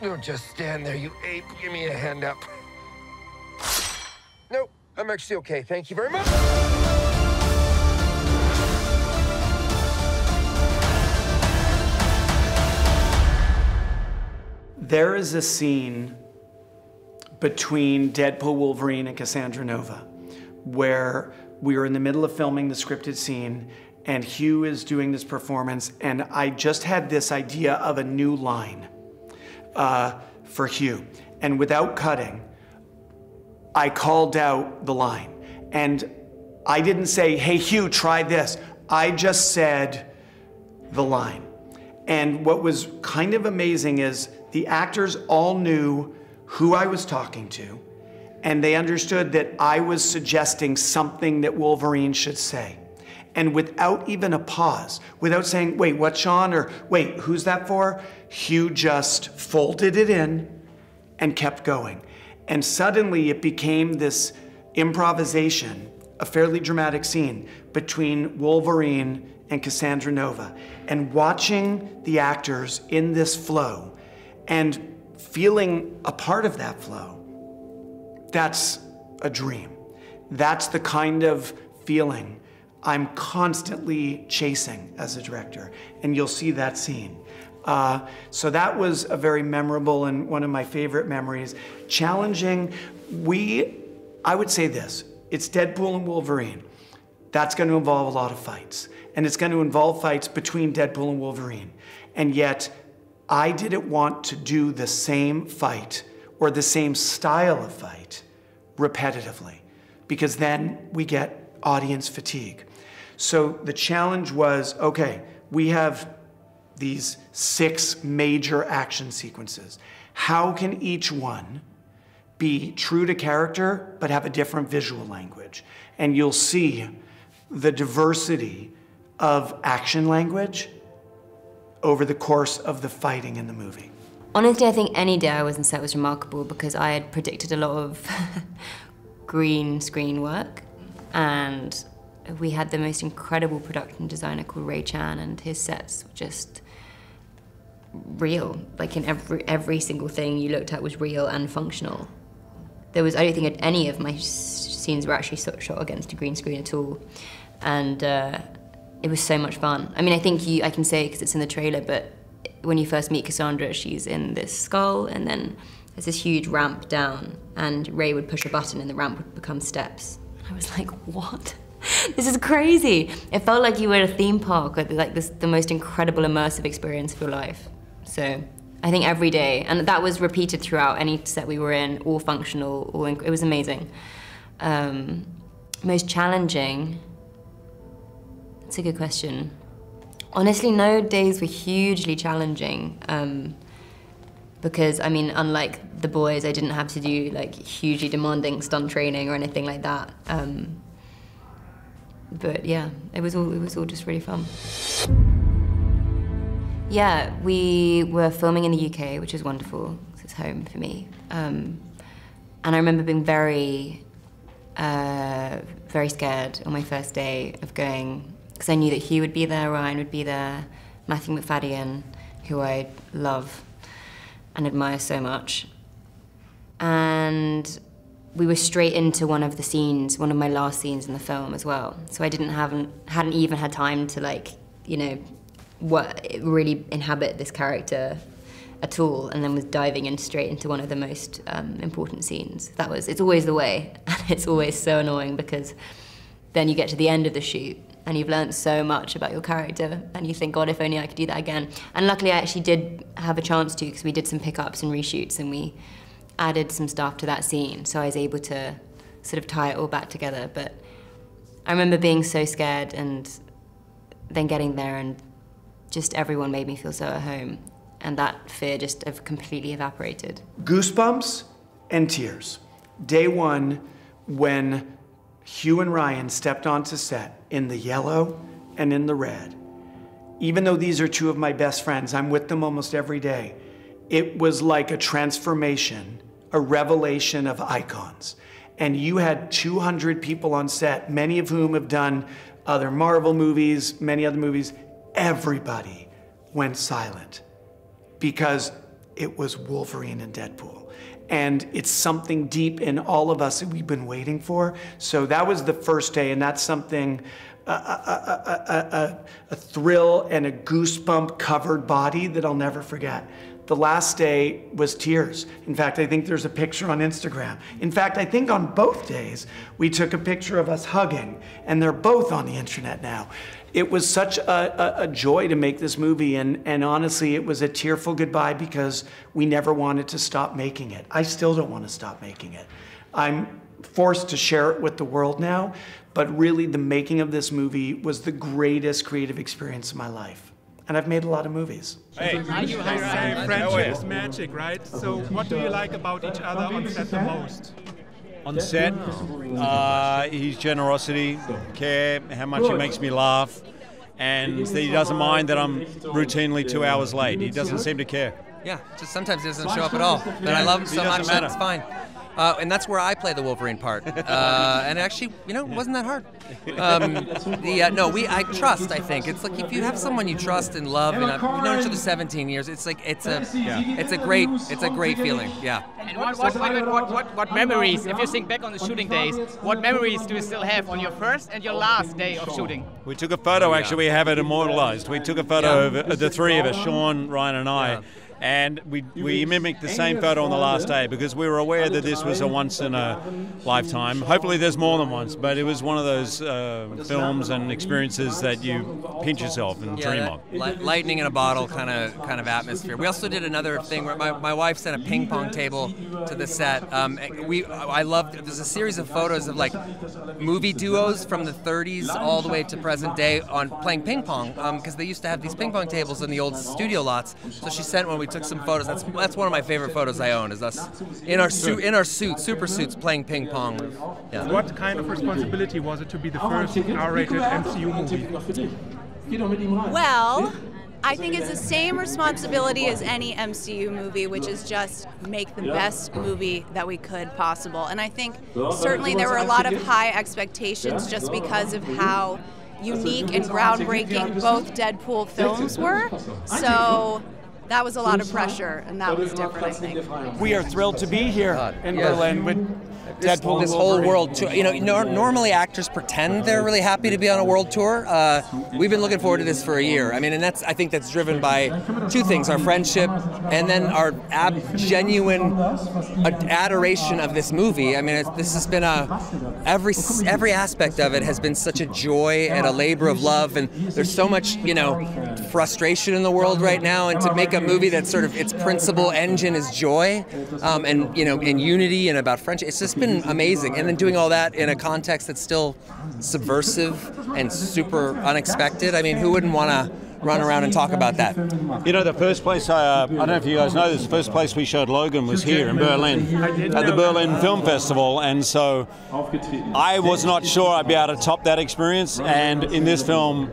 Don't just stand there, you ape. Give me a hand up. Nope, I'm actually okay. Thank you very much. There is a scene between Deadpool Wolverine and Cassandra Nova where we were in the middle of filming the scripted scene and Hugh is doing this performance, and I just had this idea of a new line for Hugh. And without cutting, I called out the line. And I didn't say, hey Hugh, try this. I just said the line. And what was kind of amazing is the actors all knew who I was talking to, and they understood that I was suggesting something that Wolverine should say. And without even a pause, without saying, wait, what's Shawn? Or wait, who's that for? Hugh just folded it in and kept going. And suddenly it became this improvisation, a fairly dramatic scene between Wolverine and Cassandra Nova. And watching the actors in this flow and feeling a part of that flow, that's a dream. That's the kind of feeling I'm constantly chasing as a director, and you'll see that scene. So that was a very memorable and one of my favorite memories. Challenging, I would say this, it's Deadpool and Wolverine. That's gonna involve a lot of fights, and it's gonna involve fights between Deadpool and Wolverine. And yet, I didn't want to do the same fight or the same style of fight repetitively, because then we get audience fatigue. So the challenge was, okay, we have these 6 major action sequences. How can each one be true to character, but have a different visual language? And you'll see the diversity of action language over the course of the fighting in the movie. Honestly, I think any day I was on set was remarkable because I had predicted a lot of green screen work, and we had the most incredible production designer called Ray Chan, and his sets were just real. Like in every single thing you looked at was real and functional. I don't think any of my scenes were actually shot against a green screen at all. And it was so much fun. I mean, I can say it because it's in the trailer, but when you first meet Cassandra, she's in this skull, and then there's this huge ramp down, and Ray would push a button and the ramp would become steps. And I was like, what? This is crazy. It felt like you were at a theme park, or like the most incredible immersive experience of your life. So I think every day, and that was repeated throughout any set we were in, all functional, it was amazing. Most challenging, that's a good question. Honestly, no days were hugely challenging because, I mean, unlike the boys, I didn't have to do like hugely demanding stunt training or anything like that. But yeah, it was all just really fun. Yeah, we were filming in the UK, which is wonderful. It's home for me. And I remember being very scared on my first day of going, because I knew that Hugh would be there, Ryan would be there, Matthew Macfadyen, who I love and admire so much. And we were straight into one of the scenes, one of my last scenes in the film as well. So I hadn't even had time to, like, you know, really inhabit this character at all, and then was diving straight into one of the most important scenes. It's always the way, and it's always so annoying because then you get to the end of the shoot and you've learned so much about your character and you think, God, if only I could do that again. And luckily I actually did have a chance to, because we did some pickups and reshoots and we added some stuff to that scene, so I was able to sort of tie it all back together. But I remember being so scared and then getting there, and just everyone made me feel so at home, and that fear just completely evaporated. Goosebumps and tears. Day one, when Hugh and Ryan stepped onto set in the yellow and in the red. Even though these are 2 of my best friends, I'm with them almost every day. It was like a transformation, a revelation of icons. And you had 200 people on set, many of whom have done other Marvel movies, many other movies. Everybody went silent because it was Wolverine and Deadpool. And it's something deep in all of us that we've been waiting for. So that was the first day, and that's something, a thrill and a goosebump covered body that I'll never forget. The last day was tears. In fact, I think there's a picture on Instagram. In fact, I think on both days, we took a picture of us hugging, and they're both on the internet now. It was such a joy to make this movie, and honestly, it was a tearful goodbye because we never wanted to stop making it. I still don't want to stop making it. I'm forced to share it with the world now, but really the making of this movie was the greatest creative experience of my life. And I've made a lot of movies. Hey, they say friendship is magic, right? So what do you like about each other on set the most? On set, his generosity, care, how much he makes me laugh, and that he doesn't mind that I'm routinely 2 hours late. He doesn't seem to care. Yeah, just sometimes he doesn't show up at all. But I love him so much that it's fine. And that's where I play the Wolverine part. And actually, you know, it wasn't that hard. I trust, I think. It's like if you have someone you trust and love, and we've known each other 17 years, it's like, it's a great feeling, yeah. And what memories, if you think back on the shooting days, what memories do you still have on your first and your last day of shooting? We took a photo, actually, we have it immortalized. We took a photo of the three of us, Shawn, Ryan and I. And we mimicked the same photo on the last day because we were aware that this was a once in a lifetime. Hopefully there's more than once, but it was one of those films and experiences that you pinch yourself and dream of. Lightning in a bottle kind of atmosphere. We also did another thing where my wife sent a ping pong table to the set. I loved, there's a series of photos of like movie duos from the 30s all the way to present day on playing ping pong because they used to have these ping pong tables in the old studio lots. So she sent one. We took some photos. That's one of my favorite photos I own. Is us in our super suits, playing ping pong. Yeah. What kind of responsibility was it to be the first R-rated MCU movie? Well, I think it's the same responsibility as any MCU movie, which is just make the best movie that we could possible. And I think certainly there were a lot of high expectations just because of how unique and groundbreaking both Deadpool films were. So that was a lot of pressure, and that was different, I think. We are thrilled to be here in Berlin with Deadpool. This whole world tour. You know, normally actors pretend they're really happy to be on a world tour. We've been looking forward to this for a year. I mean, and I think that's driven by two things: our friendship, and then our genuine adoration of this movie. I mean, this has been every aspect of it has been such a joy and a labor of love, and there's so much, you know, frustration in the world right now, and to make a movie that's sort of its principal engine is joy, and you know, and unity and about friendship. It's just been amazing, and then doing all that in a context that's still subversive and super unexpected. I mean, who wouldn't want to run around and talk about that? You know, the first place, I don't know if you guys know this, the first place we showed Logan was here in Berlin at the Berlin Film Festival, and so I was not sure I'd be able to top that experience, and in this film,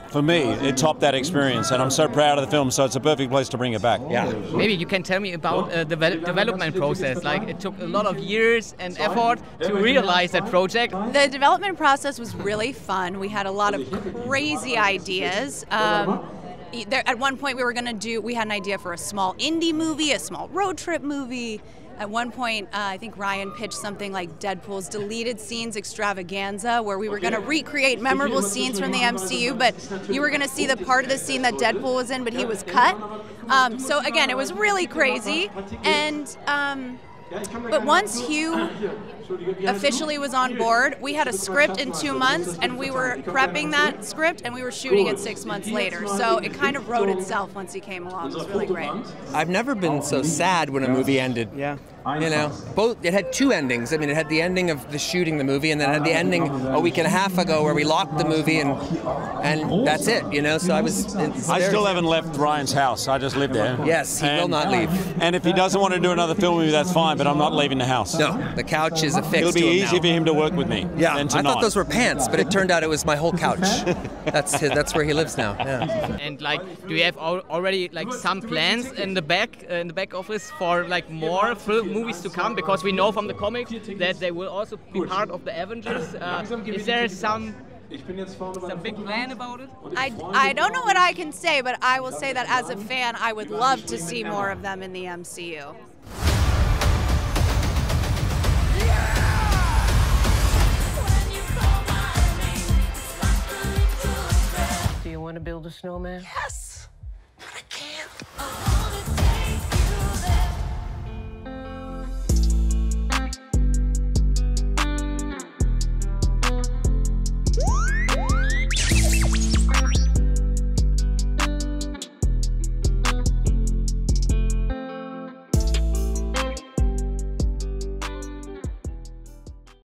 for me, it topped that experience, and I'm so proud of the film, so it's a perfect place to bring it back. Yeah. Maybe you can tell me about the development process. Like, it took a lot of years and effort to realize that project. The development process was really fun. We had a lot of crazy ideas. At one point we had an idea for a small indie movie, a small road trip movie. At one point, I think Ryan pitched something like Deadpool's deleted scenes extravaganza, where we were going to recreate memorable scenes from the MCU, but you were going to see the part of the scene that Deadpool was in, but he was cut. So again, it was really crazy. And but once Hugh officially was on board, we had a script in 2 months, and we were prepping that script, and we were shooting it 6 months later. So it kind of wrote itself once he came along. It was really great. I've never been so sad when a movie ended. Yeah. You know, it had two endings. I mean, it had the ending of the shooting the movie, and then it had the ending a week and a half ago where we locked the movie, and that's it. You know, so I still haven't left Ryan's house. I just live there. Yes, he will not leave. And if he doesn't want to do another film with me, that's fine. But I'm not leaving the house. No, the couch is affixed. It'll be to him easy now. for him to work with me. Yeah, than to I thought not. those were pants, but it turned out it was my whole couch. That's where he lives now. Yeah. And like, do you have already like some plans in the back office for like more movies to come? Because we know from the comics that they will also be part of the Avengers. Is there some Some big plan about it? I don't know what I can say, but I will say that as a fan, I would love to see more of them in the MCU. Do you want to build a snowman? Yes!